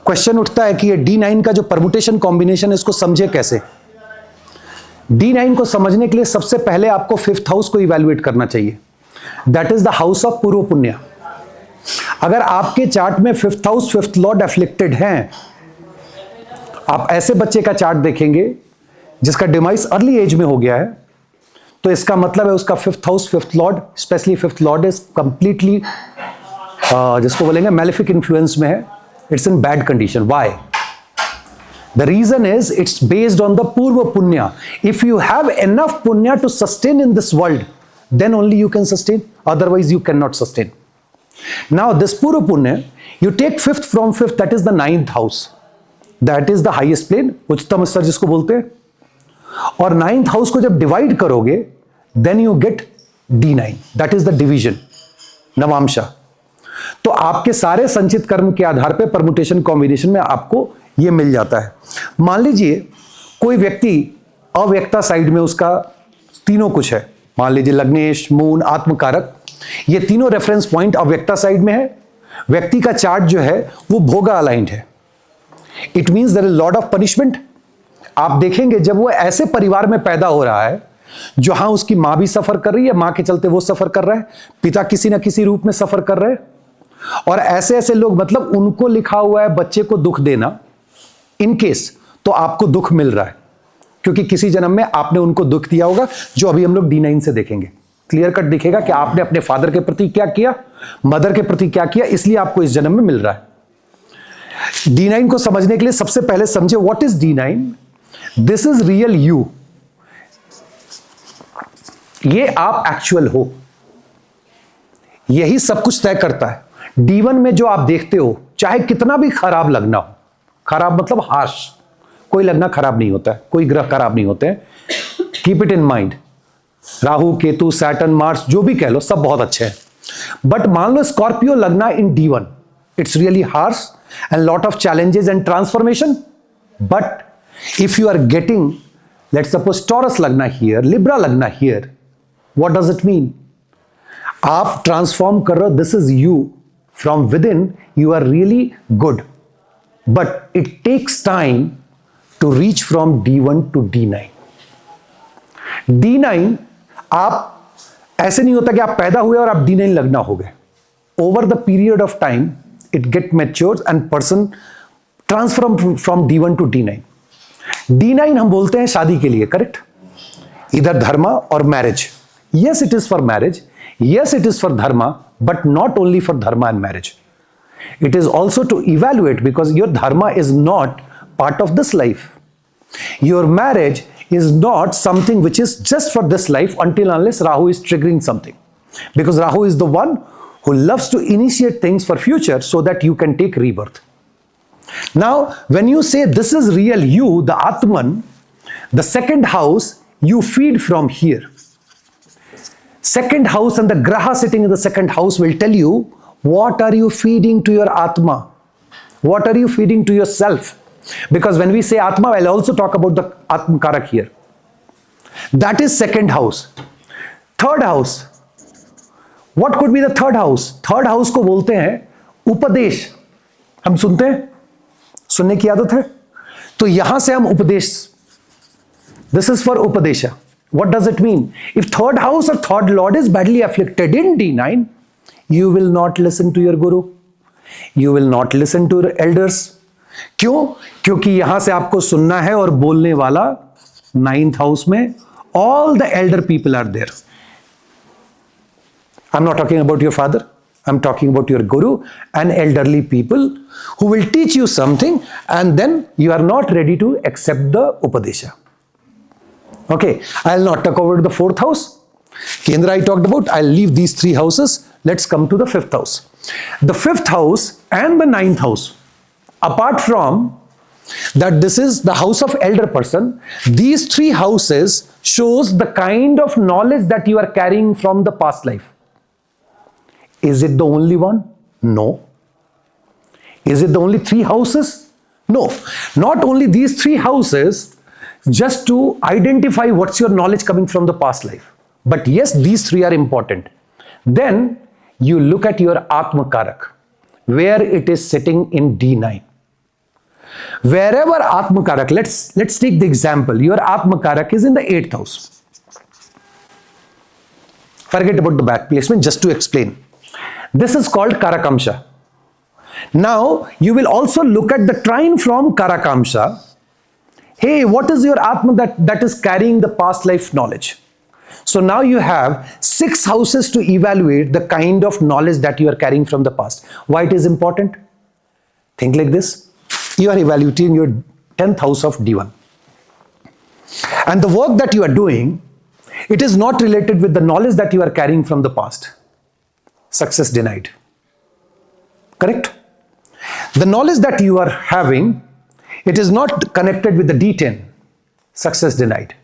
Question उठता है कि ये D9 का जो परमुटेशन कॉम्बिनेशन है इसको समझे कैसे। D9 को समझने के लिए सबसे पहले आपको 5th हाउस को इवैल्यूएट करना चाहिए, that is the house of पूर्व पुण्य। अगर आपके चार्ट में 5th house 5th Lord afflicted हैं, आप ऐसे बच्चे का चार्ट देखेंगे जिसका डिमाइस अर्ली एज में हो गया है, तो इसका मतलब है उसका 5th house 5th Lord, specially 5th Lord is completely जिसको बोलेंगे मैलेफिक इन्फ्लुएंस में है, it's in bad condition. Why? The reason is it's based on the Purva Punya. If you have enough Punya to sustain in this world, then only you can sustain. Otherwise, you cannot sustain. Now, this Purva Punya, you take 5th from 5th, that is the 9th house. That is the highest plane, उच्चतम स्तर जिसको बोलते हैं। और 9th house को जब divide करोगे, then you get D9. That is the division, नवांशा। तो आपके सारे संचित कर्म के आधार पे परमुटेशन कॉम्बिनेशन में आपको ये मिल जाता है। मान लीजिए कोई व्यक्ति अव्यक्ता साइड में उसका तीनों कुछ है, मान लीजिए लग्नेश, मून, आत्मकारक, ये तीनों रेफरेंस पॉइंट अव्यक्ता साइड में है। व्यक्ति का चार्ट जो है वो भोगा अलाइंड है। It means there is lot of punishment. आप देखेंगे जब वो ऐसे परिवार में पैदा हो रहा है जहां उसकी मां भी सफर कर रही है, मां के चलते वो सफर कर रहा है, पिता किसी ना किसी रूप में सफर कर रहे हैं, और ऐसे ऐसे लोग, मतलब उनको लिखा हुआ है बच्चे को दुख देना इन केस, तो आपको दुख मिल रहा है क्योंकि किसी जन्म में आपने उनको दुख दिया होगा, जो अभी हम लोग D9 से देखेंगे। क्लियर कट दिखेगा कि आपने अपने फादर के प्रति क्या किया, मदर के प्रति क्या किया, इसलिए आपको इस जन्म में मिल रहा है। D9 को समझने के लिए सबसे पहले समझे what is D9। This is real you, ये आप एक्चुअल हो, यही सब कुछ तय करता है। D1 में जो आप देखते हो, चाहे कितना भी खराब लगना हो, खराब मतलब हार्श, कोई लगना खराब नहीं होता है, कोई ग्रह खराब नहीं होते हैं, keep it in mind. Rahu, Ketu, Saturn, Mars, जो भी कह लो, सब बहुत अच्छे हैं। बट मान लो स्कॉर्पियो लगना in D1, it's really harsh and lot of challenges and transformation. But if you are getting, let's suppose Taurus लगना हियर, लिब्रा लगना here, what does it mean? आप ट्रांसफॉर्म कर रहे हो, this is you from within, you are really good, but it takes time to reach from D1 to D9. D9 आप ऐसे नहीं होता कि आप पैदा हुए और आप D9 लगना हो गए। Over the period of time, it get matures and person transform from D1 to D9. D9 हम बोलते हैं शादी के लिए, करेक्ट? इधर धर्मा और marriage. Yes, it is for marriage. Yes, it is for dharma, but not only for dharma and marriage. It is also to evaluate, because your dharma is not part of this life. Your marriage is not something which is just for this life until unless Rahu is triggering something. Because Rahu is the one who loves to initiate things for future so that you can take rebirth. Now, when you say this is real you, the Atman, the second house, you feed from here. Second house and the Graha sitting in the second house will tell you what are you feeding to your Atma? What are you feeding to yourself? Because when we say Atma, I'll also talk about the Atmakarak here. That is second house. Third house. What could be the third house? Third house को बोलते हैं उपदेश। हम सुनते हैं, सुनने की आदत है, तो यहां से हम उपदेश, this is for Upadesha. What does it mean? If third house or third lord is badly afflicted in D9, you will not listen to your guru. You will not listen to your elders. क्यों? क्योंकि यहां से आपको सुनना है और बोलने वाला 9th house में all the elder people are there. I'm not talking about your father. I'm talking about your guru and elderly people who will teach you something, and then you are not ready to accept the Upadesha. Okay, I'll not talk about the 4th house. Kendra I talked about. I'll leave these 3 houses. Let's come to the 5th house. The 5th house and the 9th house, apart from that this is the house of elder person, these 3 houses shows the kind of knowledge that you are carrying from the past life. Is it the only one? No. Is it the only 3 houses? No. Not only these 3 houses just to identify what's your knowledge coming from the past life, but yes, these 3 are important. Then you look at your Atmakarak, where it is sitting in D9. Wherever Atma Karak, let's take the example. Your Atma Karak is in the 8th house. Forget about the bad placement, just to explain. This is called Karakamsha. Now, you will also look at the trine from Karakamsha. Hey, what is your Atma that is carrying the past life knowledge? So now you have 6 houses to evaluate the kind of knowledge that you are carrying from the past. Why it is important? Think like this. You are evaluating your 10th house of D1. And the work that you are doing, it is not related with the knowledge that you are carrying from the past. Success denied. Correct? The knowledge that you are having, it is not connected with the D10. Success denied.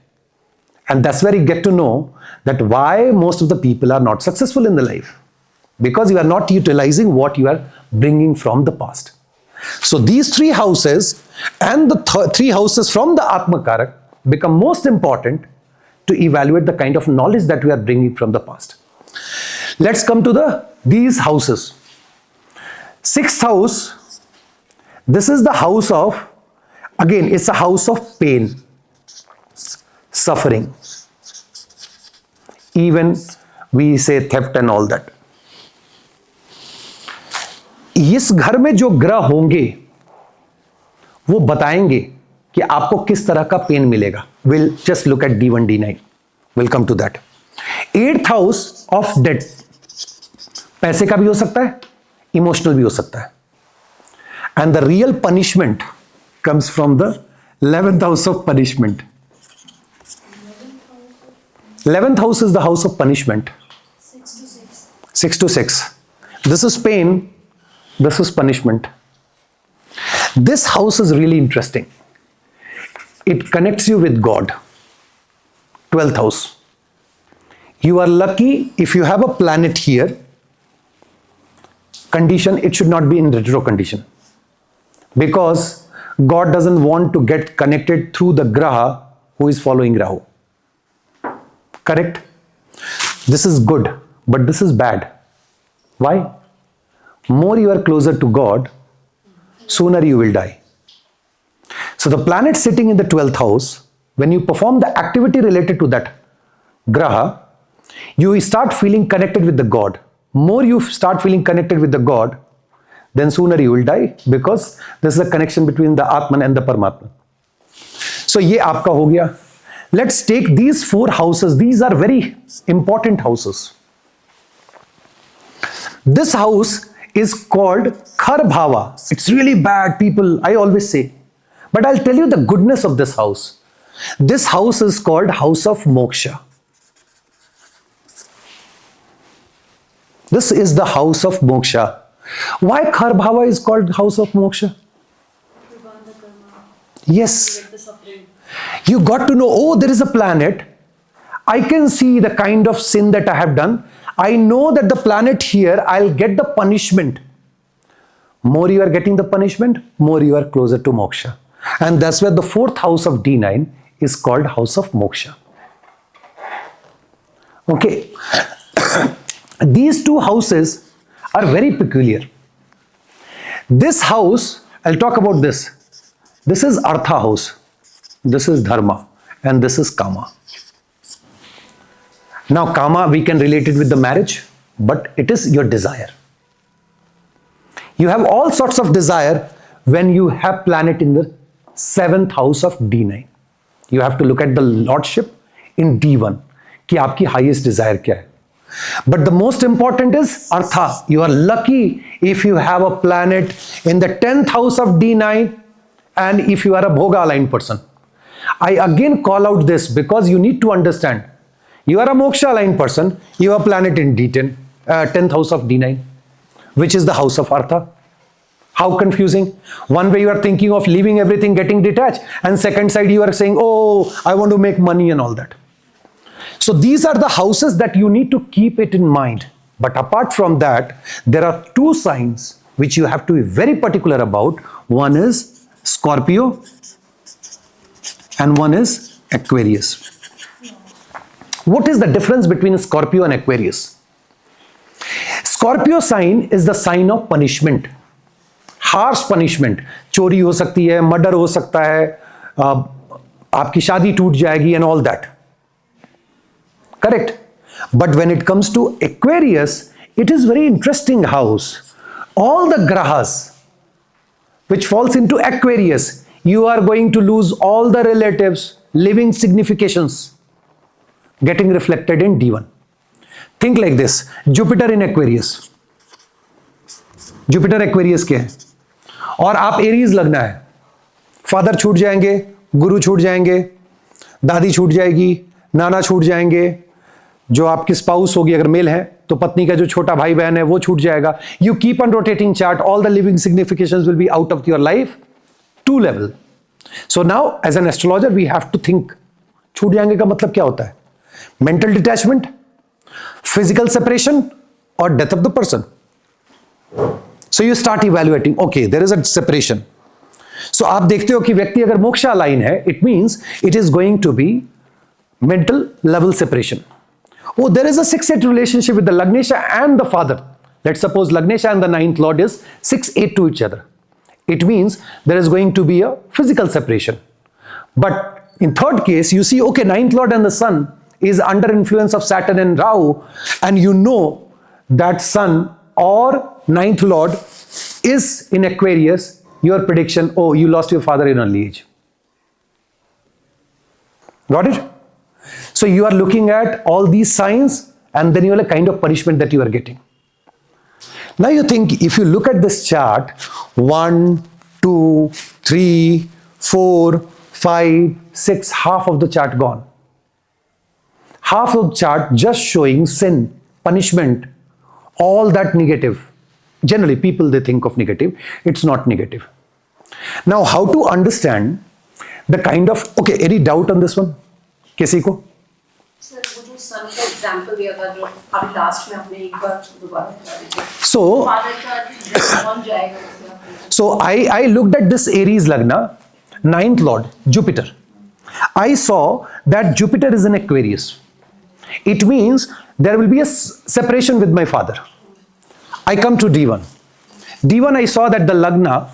And that's where you get to know that why most of the people are not successful in the life. Because you are not utilizing what you are bringing from the past. So these 3 houses and the 3 houses from the Atma Karak become most important to evaluate the kind of knowledge that we are bringing from the past. Let's come to these houses. 6th house, this is the house of, again, it's a house of pain, suffering. Even we say theft and all that. इस घर में जो ग्रह होंगे वो बताएंगे कि आपको किस तरह का पेन मिलेगा. We'll just look at D1, D9. We'll come to that. 8th house of debt. पैसे का भी हो सकता है, इमोशनल भी हो सकता है. And the real punishment comes from the 11th house of punishment. 11th house is the house of punishment. 6 to 6. 6 to 6. This is pain. This is punishment. This house is really interesting. It connects you with God. 12th house. You are lucky if you have a planet here. Condition, it should not be in retro condition. Because God doesn't want to get connected through the Graha who is following Rahu. Correct? This is good, but this is bad. Why? More you are closer to God, sooner you will die. So the planet sitting in the 12th house, when you perform the activity related to that Graha, you start feeling connected with the God. More you start feeling connected with the God, then sooner you will die, because this is a connection between the Atman and the Paramatma. So ye aapka ho gaya. Let's take these 4 houses. These are very important houses. This house is called Khar Bhava. It's really bad, people, I always say. But I'll tell you the goodness of this house. This house is called House of Moksha. This is the House of Moksha. Why Khar Bhava is called House of Moksha? Yes. You got to know, oh, there is a planet. I can see the kind of sin that I have done. I know that the planet here, I'll get the punishment. More you are getting the punishment, more you are closer to moksha. And that's where the 4th house of D9 is called House of Moksha. Okay. These 2 houses are very peculiar. This house, I'll talk about this. This is Artha house. This is Dharma. And this is Kama. Now, Kama, we can relate it with the marriage, but it is your desire. You have all sorts of desire when you have planet in the 7th house of D9. You have to look at the lordship in D1, कि आपकी highest desire क्या है. But the most important is Artha. You are lucky if you have a planet in the 10th house of D9 and if you are a Bhoga aligned person. I again call out this because you need to understand. You are a moksha aligned person, you have a planet in D10, 10th house of D9, which is the house of Artha. How confusing. One way you are thinking of leaving everything, getting detached, and second side you are saying, oh, I want to make money and all that. So these are the houses that you need to keep it in mind. But apart from that, there are 2 signs which you have to be very particular about. One is Scorpio and one is Aquarius. What is the difference between Scorpio and Aquarius? Scorpio sign is the sign of punishment, harsh punishment, चोरी हो सकती है, murder हो सकता है, आपकी शादी टूट जाएगी and all that, correct. But when it comes to Aquarius, it is very interesting house. All the grahas which falls into Aquarius, you are going to lose all the relatives, living significations getting reflected in D1. Think like this, Jupiter in Aquarius. Jupiter Aquarius के है और आप Aries लगना है, father छूट जाएंगे, गुरु छूट जाएंगे, दादी छूट जाएगी, नाना छूट जाएंगे, जो आपकी स्पाउस होगी अगर मेल है तो पत्नी का जो छोटा भाई बहन है वो छूट जाएगा. You keep on rotating chart, all the living significations will be out of your life, 2 level. So now as an astrologer we have to think, छूट जाएंगे का मतलब क्या होता है? मेंटल डिटैचमेंट, फिजिकल सेपरेशन और death of the person. So you start evaluating, okay there is a separation. So आप देखते हो कि व्यक्ति अगर मोक्षा लाइन है, it means it is going to be mental level separation. Oh, there is a 6-8 relationship with the Lagnesha and the father. Let's suppose Lagnesha and the 9th lord is 6-8 to each other. It means there is going to be a physical separation. But in third case, you see, okay, 9th lord and the sun is under influence of Saturn and Rahu, and you know that sun or 9th lord is in Aquarius. Your prediction, oh, you lost your father in early age. Got it? So you are looking at all these signs and then you are a kind of punishment that you are getting. Now you think, if you look at this chart, 1, 2, 3, 4, 5, 6, half of the chart gone. Half of the chart just showing sin, punishment, all that negative. Generally people they think of negative, it's not negative. Now how to understand the kind of, okay, any doubt on this one? किसी को? Sir वो जो सन का example दिया था जो अभी last में आपने एक बार दोबारा बता दीजिए. So फादर का कौन जाएगा? So I looked at this Aries Lagna, 9th lord, Jupiter. I saw that Jupiter is in Aquarius. It means there will be a separation with my father. I come to D1. D1 I saw that the Lagna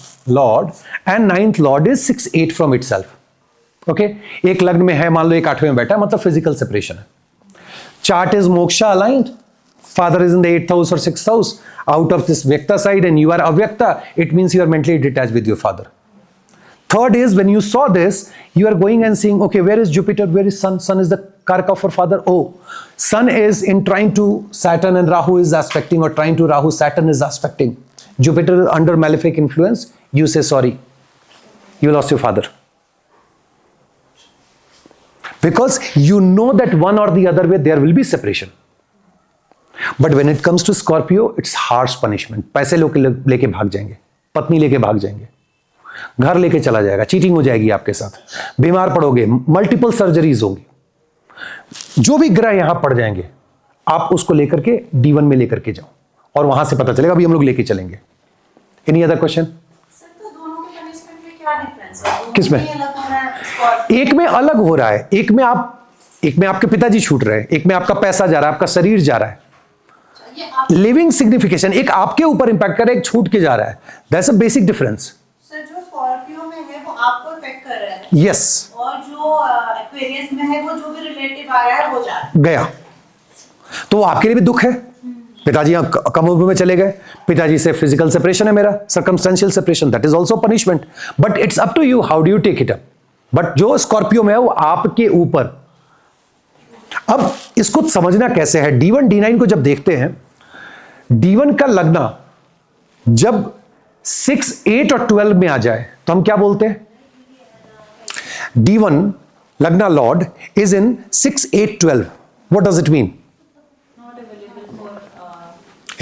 lord and 9th lord is 6-8 from itself. Okay एक लग्न में है, मान लो एक 8वें में बैठा है, मतलब फिजिकल सेपरेशन है. Chart is moksha aligned, father is in the 8th house और 6th house, out of this vyakta side and you are avyakta, it means you are mentally detached with your father. Third is when you saw this, you are going and seeing, okay where is Jupiter, where is Sun, Sun is the karak of father. Oh Sun is in trine to Saturn and Rahu is aspecting, और trying to Rahu Saturn is aspecting. Jupiter is under malefic influence, you see sorry, you lost your father. Because you know that one or the other way there will be separation. But when it comes to Scorpio, it's harsh punishment. पैसे लेके भाग जाएंगे, पत्नी लेके भाग जाएंगे, घर लेके चला जाएगा, चीटिंग हो जाएगी आपके साथ, बीमार पड़ोगे, मल्टीपल सर्जरीज होंगी, जो भी ग्रह यहां पड़ जाएंगे आप उसको लेकर के D1 में लेकर के जाओ और वहां से पता चलेगा, अभी हम लोग लेके चलेंगे. Any other question? सर तो दोनों के पनिशमेंट में क्या डिफरेंस है? किसमें? एक में अलग हो रहा है, एक में आपके पिताजी छूट रहे हैं, एक में आपका पैसा जा रहा है, आपका शरीर जा रहा है. लिविंग सिग्निफिकेशन एक आपके ऊपर इंपैक्ट कर रहा है, एक छूट के जा रहा है. That's a basic difference. Sir जो स्कॉर्पियो में है वो आपको इफेक्ट कर रहा है. यस. और जो एक्वेरियस में है वो जो भी रिलेटिव आ रहा है वो जा रहा है. गया तो वो आपके लिए भी दुख है. पिताजी कम उम्र में चले गए, पिताजी से फिजिकल सेपरेशन है मेरा, circumstantial separation, that is also punishment. But it's up to you, how do you take it up. But जो स्कॉर्पियो में है वो आपके ऊपर. अब इसको समझना कैसे है, D1 D9 को जब देखते हैं, D1 का लगना जब 6, 8 और 12 में आ जाए तो हम क्या बोलते हैं? D1 लगना Lord is in 6, 8, 12. What does it mean?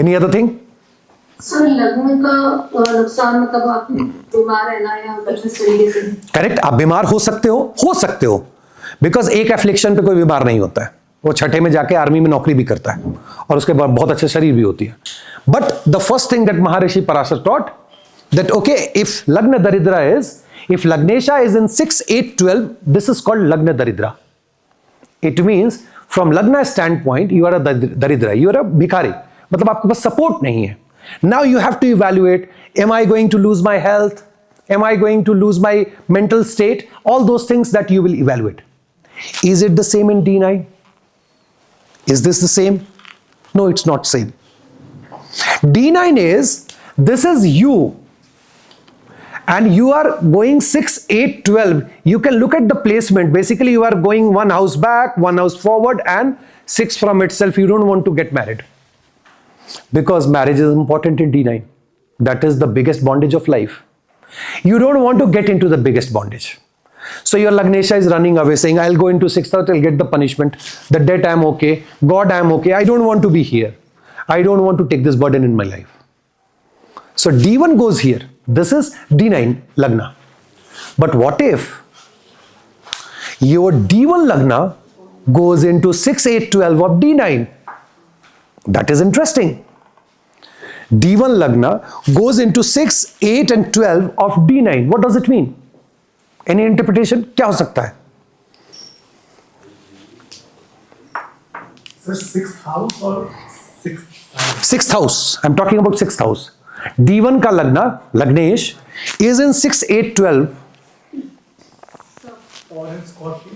Any other thing? Sir लग्न का नुकसान मतलब आप बीमार रहना या इस तरीके से. करेक्ट, आप बीमार हो सकते हो बिकॉज एक एफ्लिक्शन पे कोई बीमार नहीं होता है. वो छठे में जाके आर्मी में नौकरी भी करता है और उसके बाद बहुत अच्छे शरीर भी होती है. But the first thing that Maharshi Parashar taught that okay if lagna daridra if Lagnesha is in 6, 8, 12, this is called Lagna Daridra. It means from Lagna standpoint, you are a Daridra, you are a भिखारी. मतलब आपके पास सपोर्ट नहीं है. Now you have to evaluate, am I going to lose my health? Am I going to lose my mental state? All those things that you will evaluate. Is it the same in D9? Is this the same? No, it's not same. D9 is, this is you, and you are going 6, 8, 12. You can look at the placement. Basically, you are going one house back, one house forward, and 6 from itself. You don't want to get married. Because marriage is important in D9. That is the biggest bondage of life. You don't want to get into the biggest bondage. So your Lagnesha is running away saying, I'll go into 6th house, I'll get the punishment. The debt, I'm okay. God, I'm okay. I don't want to be here. I don't want to take this burden in my life. So D1 goes here. This is D9 Lagna. But what if your D1 Lagna goes into 6, 8, 12 of D9? That is interesting. D1 Lagna goes into 6, 8 and 12 of D9. What does it mean? Any interpretation? क्या हो सकता है? Sir, 6th house or 6th? 6th house. I'm talking about 6th house. D1 का Lagna, Lagnesh, is in 6, 8, 12. Or in Scorpio?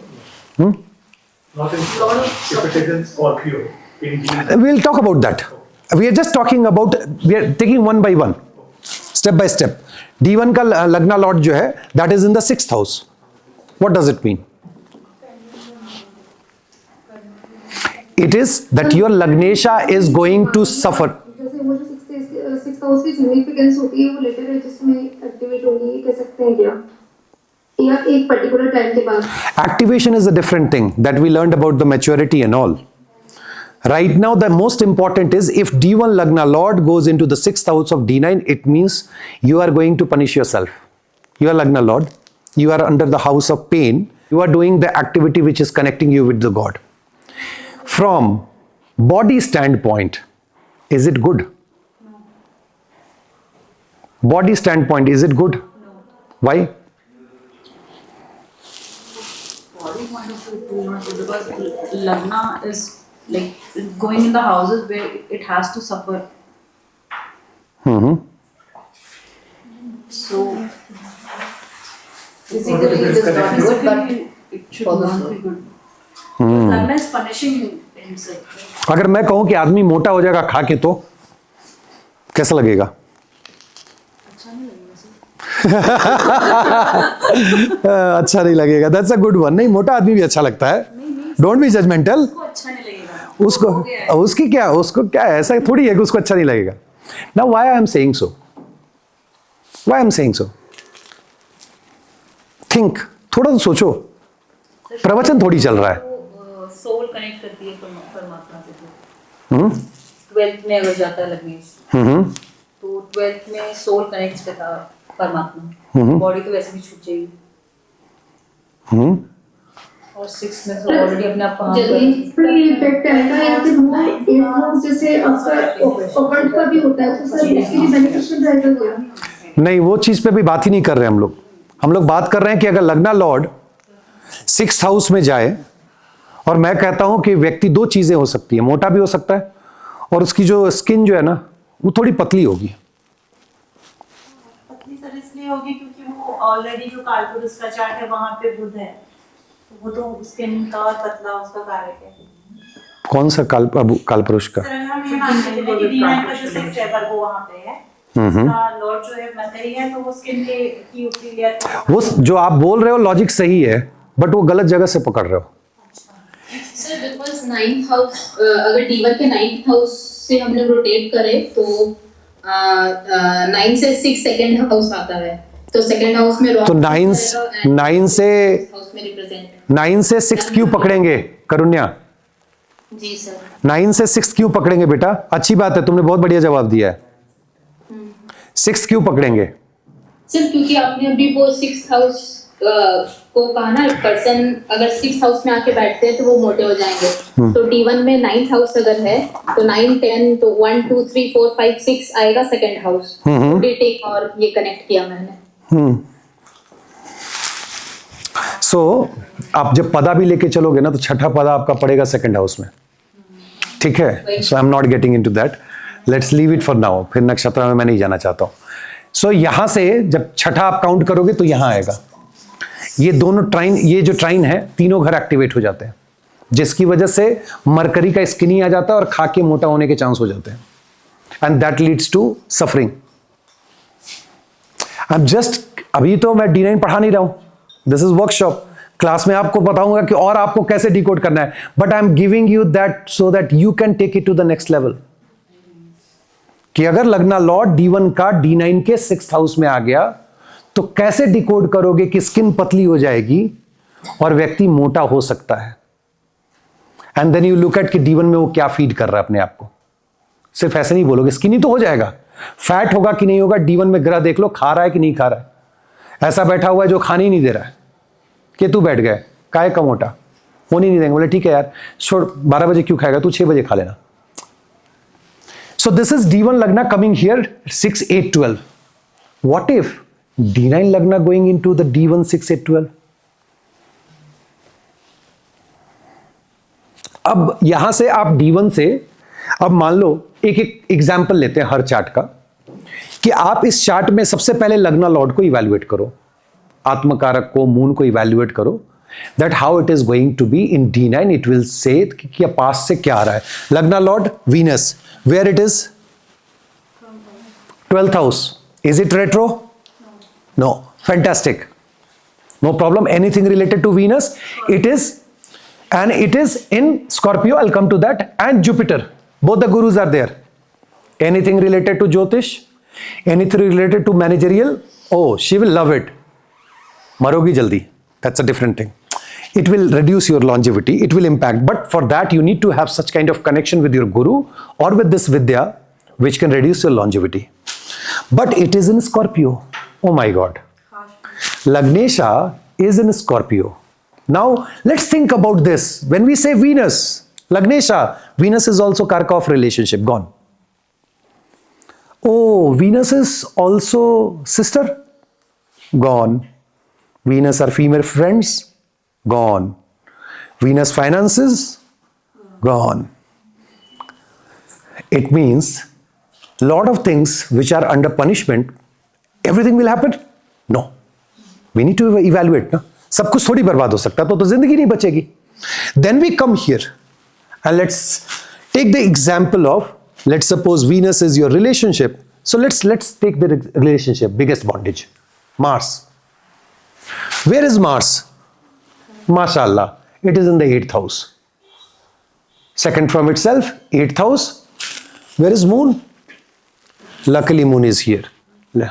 Not in Scorpio. If it is in Scorpio, in D9. We'll talk about that. We are just talking about, we are taking one by one, step by step. D1 का Lagna Lord जो है, that is in the 6th house. What does it mean? It is that your Lagnesha is going to suffer. जैसे वो जो 6th house की significance होती है वो लेटर है जिसमें एक्टिवेट होगी, ये कह सकते हैं क्या? या एक पर्टिकुलर टाइम के बाद? Activation is a different thing that we learned about the maturity and all. Right now, the most important is if D1 Lagna Lord goes into the 6th house of D9, it means you are going to punish yourself. You are Lagna Lord. You are under the house of pain. You are doing the activity which is connecting you with the God. From body standpoint, is it good? No. Body standpoint, is it good? No. Why? Body point of view is not good because Lagna is like going in the houses where it has to suffer. So physically it is not good, but it should not be good. Lagna is punishing himself. अगर मैं कहूं कि आदमी मोटा हो जाएगा खा के तो कैसा लगेगा? अच्छा नहीं लगेगा सर. अच्छा नहीं लगेगा. That's a good one. नहीं, मोटा आदमी भी अच्छा लगता है. Don't be judgmental. उसको अच्छा नहीं लगेगा. उसको हो गया है. उसको क्या है? ऐसा थोड़ी है कि उसको अच्छा नहीं लगेगा. Now why I am saying so? Why I am saying so? Think. थोड़ा तो सोचो. प्रवचन थोड़ी चल रहा है. सोल कनेक्ट करती है परमात्मा से. 12th में अगर जाता है लग्नेश तो 12th में सोल कनेक्ट करता है परमात्मा. बॉडी तो वैसे भी छूट जाएगी. और 6 में तो ऑलरेडी अपने आप जल्दी फ्री इफेक्ट आएगा या फिर वो एक हाउस जैसे आपका ओपन का भी होता है तो सर इसके लिए बेनिफिशियल रहेगा क्या? नहीं, वो चीज पे भी बात ही नहीं कर रहे हम लोग बात कर रहे हैं कि अगर लग्ना लॉर्ड 6th हाउस में जाए और मैं कहता हूं कि व्यक्ति 2 चीजें हो सकती है, मोटा भी हो सकता है और उसकी जो स्किन जो है ना वो थोड़ी पतली होगी. पतली सर इसलिए होगी क्योंकि वो ऑलरेडी जो कालपुरुष का चार्ट है वहां पे बुध है, तो वो तो स्किन का और पतला उसका कारक है. कौन सा कालपुरुष का? सर हम ये मानते हैं कि D9 का जो 6 है पर वो वहां पे है. लॉर्ड जो है मर्करी है तो वो स्किन की ऊपरी लेयर. वो जो आप बोल रहे हो लॉजिक सही है बट वो गलत जगह से पकड़ रहे हो. सर बिकॉज 9th हाउस अगर D1 के 9th हाउस से हम लोग रोटेट करें तो 9 से 6 सेकंड हाउस आता है तो सेकंड हाउस में तो 9 से हाउस में रिप्रेजेंट 9 से 6 क्यों पकड़ेंगे करुण्या? जी सर. 9 से 6 क्यों पकड़ेंगे बेटा? अच्छी बात है, तुमने बहुत बढ़िया जवाब दिया है. 6 क्यों पकड़ेंगे? सर क्योंकि आपने अभी वो 6th हाउस को कहा ना, पर्सन अगर 6th हाउस में आके बैठते हैं तो वो मोटे हो जाएंगे. तो D1 में 9th हाउस अगर है तो 9, 10 तो 1, 2, 3, 4, 5, 6 आएगा सेकंड हाउस. टेक और ये कनेक्ट किया मैंने. सो आप जब पदा भी लेके चलोगे ना तो छठा पदा आपका पड़ेगा सेकंड हाउस में. ठीक है. So I am not getting into that. Let's leave it for now, फिर नक्षत्र में मैं नहीं जाना चाहता हूं. सो यहां से जब छठा आप काउंट करोगे तो यहां आएगा. ये दोनों ट्राइन, ये जो ट्राइन है, तीनों घर एक्टिवेट हो जाते हैं, जिसकी वजह से मरकरी का स्किनी आ जाता है और खा के मोटा होने के चांस हो जाते हैं. And that leads to suffering. I am just, अभी तो मैं D9 पढ़ा नहीं रहा हूं, दिस इज वर्कशॉप. क्लास में आपको बताऊंगा कि और आपको कैसे डिकोड करना है, but I am giving you that so that you can take it to the next level. कि अगर लग्ना लॉर्ड D1 का D9 के 6th हाउस में आ गया तो कैसे डिकोड करोगे कि स्किन पतली हो जाएगी और व्यक्ति मोटा हो सकता है. And then you look at कि D1 में वो क्या फीड कर रहा है अपने आप को. सिर्फ ऐसे नहीं बोलोगे स्किनी तो हो जाएगा, फैट होगा कि नहीं होगा. D1 में ग्रह देख लो, खा रहा है कि नहीं खा रहा है. ऐसा बैठा हुआ है जो खाने ही नहीं दे रहा है, कि तू बैठ गए काय का मोटा होने नहीं देंगे. बोले ठीक है यार छोड़, 12 बजे क्यों खाएगा तू, 6 बजे खा लेना. So this is D1 Lagna coming here, 6, 8, 12. What if D9 Lagna going into the D1, 6, 8, 12? अब यहां से आप D1 से, अब मान लो एक एग्जाम्पल लेते हैं हर चार्ट का, कि आप इस चार्ट में सबसे पहले लग्ना लॉर्ड को इवैल्यूएट करो, आत्मकारक को, मून को इवैल्यूएट करो. That how it is going to be in D9, it will say कि पास से क्या आ रहा है. लग्ना Lord Venus, where it is? 12th house. Is it retro? No. Fantastic. No problem. Anything related to Venus? It is, and it is in Scorpio. I'll come to that. And Jupiter. Both the gurus are there. Anything related to Jyotish? Anything related to managerial? Oh, she will love it. Marogi jaldi. That's a different thing. It will reduce your longevity. It will impact. But for that, you need to have such kind of connection with your guru or with this vidya, which can reduce your longevity. But it is in Scorpio. Oh my God. Lagnesha is in Scorpio. Now, let's think about this. When we say Venus, Lagnesha, Venus is also Karka of relationship. Gone. Oh, Venus is also sister? Gone. Venus are female friends? Gone. Venus finances? Gone. It means lot of things which are under punishment, everything will happen? No. We need to evaluate. No? सब कुछ थोड़ी बर्बाद हो सकता है, तो जिंदगी नहीं बचेगी. Then we come here and let's take the example of, let's suppose Venus is your relationship. So let's take the relationship, biggest bondage, Mars. Where is Mars? MashaAllah, it is in the 8th house. Second from itself, 8th house. Where is Moon? Luckily, Moon is here.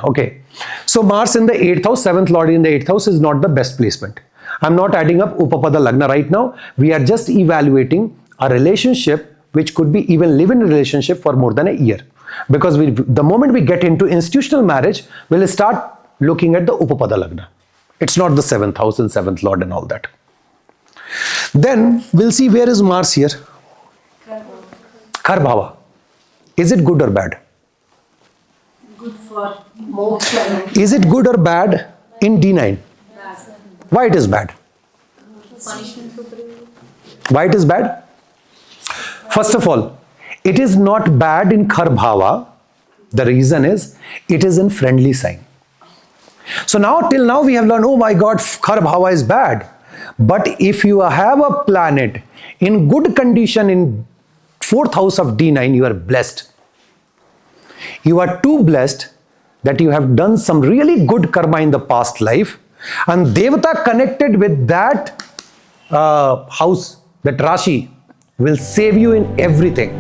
Okay. So Mars in the 8th house, 7th Lord in the 8th house is not the best placement. I'm not adding up Upapada Lagna right now. We are just evaluating a relationship which could be even live in a relationship for more than a year. Because the moment we get into institutional marriage, we'll start looking at the Upapada Lagna. It's not the 7th house and 7th Lord and all that. Then we'll see where is Mars here. Kharbhava. Is it good or bad? Good for most. Is it good or bad in D9? Why it is bad? Why it is bad? First of all, it is not bad in Kharbhava. The reason is it is in friendly sign. So now till now we have learned, oh my God, Kharbhava is bad. But if you have a planet in good condition in 4th house of D9, you are blessed. You are too blessed that you have done some really good karma in the past life, and Devata connected with that house, that Rashi, will save you in everything.